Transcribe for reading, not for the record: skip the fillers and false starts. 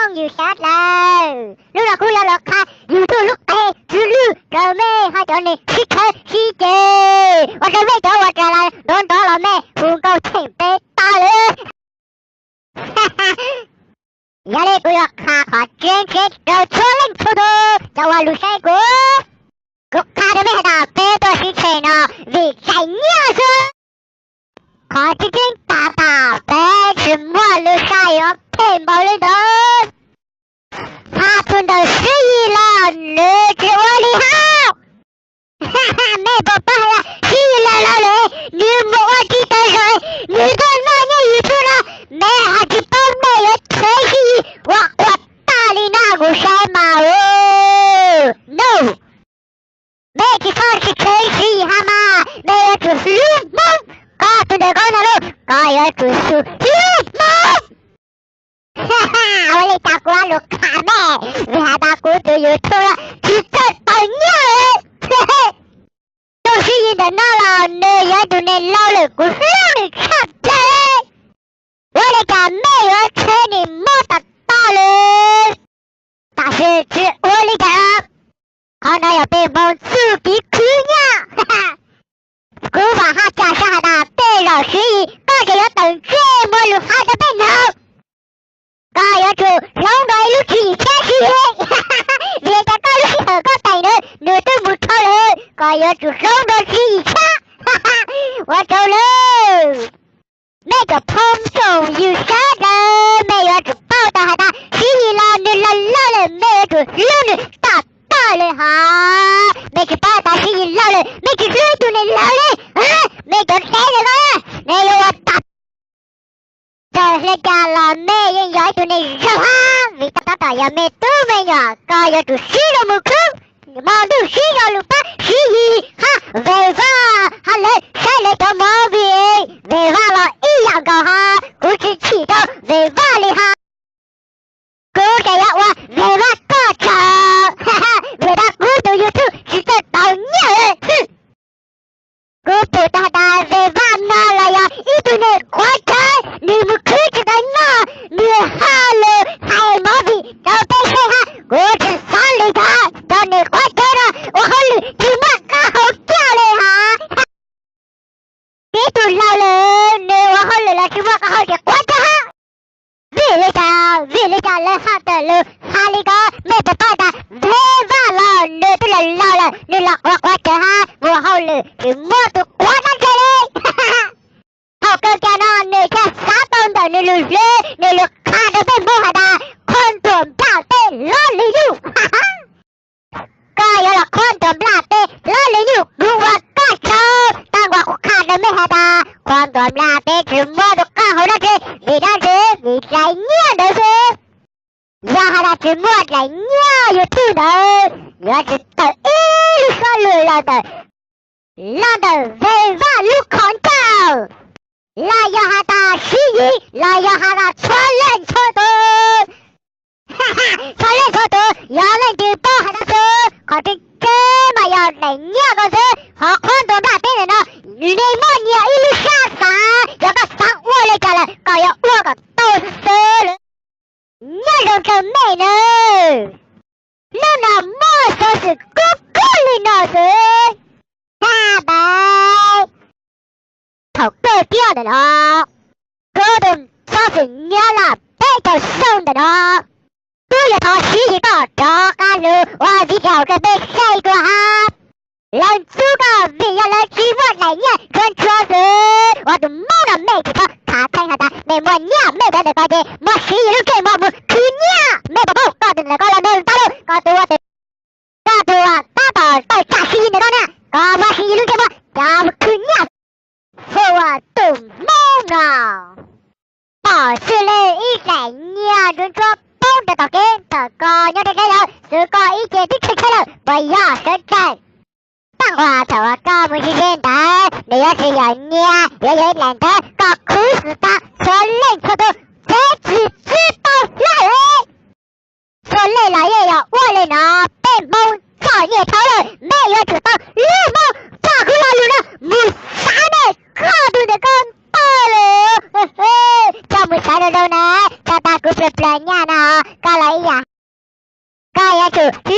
phong như sát là lúc nào cũng là khai dù tôi lúc tê chứ lưu trời mê hai chỗ này xích hơi xí chê và trời mê chỗ và trời là đón đó là mê phun câu chỉnh tê ta lên giờ đây cũng là khai khó trên chết rồi cho lên cho tôi cho vào lũ say của cục khai đó mê đã bê tôi xí chê nó vì chạy nhớ rồi khó chứ chính ta ta bê chứ mua lũ say ở thêm bao lên đó他的失忆了，你给我厉害！没办法了，失忆了老人，你莫我记得谁？你的那年遇出了，没还知道没有吹嘘，我大力那个什么哦 ？No， 没知道是吹嘘好吗？没有就是绿梦，告诉你讲的路，没有就是绿梦。哈哈，我嚟打過六卡咩？你係打過就要錯啦，絕對等人。嘿嘿，都是你的那老女人對你老了不是讓你插嘴。我嚟講沒有車你莫得到了，但是只我嚟講，可能要被蒙自己苦呀。哈哈，古法下加上的被老師意，大家要等這麼厲害的背後。có yếu chủ lâu đôi lúc chỉ chết gì hết vì ta có lúc ở có tay nữa nửa tôi một thôi nữa có yếu chủ lâu đôi chỉ chết quá trâu luôn mấy cái phong sầu yêu sát đó mấy yếu chủ bao ta ta chỉ là nửa là lâu rồi mấy yếu chủ lâu nữa ta ta rồi hả mấy cái bao ta chỉ lâu rồi mấy cái lâu chủ này lâu rồi mấy cái xe rồi đó này là ta trời lên cha là mẹ yên giỏi tụi này rau ha vì ta ta giờ mẹ tú mẹ nhỏ coi giờ tụi xí đâu một khúc mà tụi xí đâu lúc bắt xí gì ha về va ha lên sai lên cho mò về va là ý dạng cầu ha cũng chỉ đâu về va đi ha cứ cái ạ wa về va có chờ ha ha về ta cứ tụi YouTube chỉ cho tao nhớ cứ tụi ta về va nó là ya ý tụi này quá trời你们可知道那你哈了还毛病找被谁哈我只三里他找你快点了我好了你们刚好掉了哈别都老了你我好了了你们刚好就快点哈为了家人好的路哈里个没得办的别忘了你都人老了你老我快点哈我好了你们都快点这里哈哈好个家呢你看啥东的你路你路看着被摸的看准不被老里有哈哈该有了看准不被老里有如果该抽当我看着没的看准不被只摸都刚好的是你当时你在念的是让他只摸在念有土的我知道一说了的让的为万路看到来要哈达失忆，来要哈达错认错读，哈哈，错认错读，要认就不哈达说，可是这么要人家个是，好看多大对人呢？你莫你一路下山，要个山我来干了，搞要我个都是死了，那种真美呢，那莫说是哥哥里那是，拜拜。头割掉的咯，割的算是捏了被头送的咯。都有头洗一个找干路，我比较个被晒过哈。人租个为了来欺负来念穿车子，我都摸了没几头，他看下他没摸念没得的高低，摸洗一路给摸不去念，没得不搞的那个了没大路，搞得我的，搞得我大到炸洗的了呢，搞我洗一路给摸，搞不去念。for我都懵了，保持了一整年，人说蹦的到给的高，要这个人是高一节的吃了，不要生产。当话头啊，搞不是现代，你要是要念，要有懒得搞苦死的，说累错都这只知道老人，说累了也要我来拿，被蒙早夜头了，没有知道日梦照顾了路了，没啥的。高度的更大了，嘿嘿，咱们啥的都呢，咱大姑是不然呢，搞了子。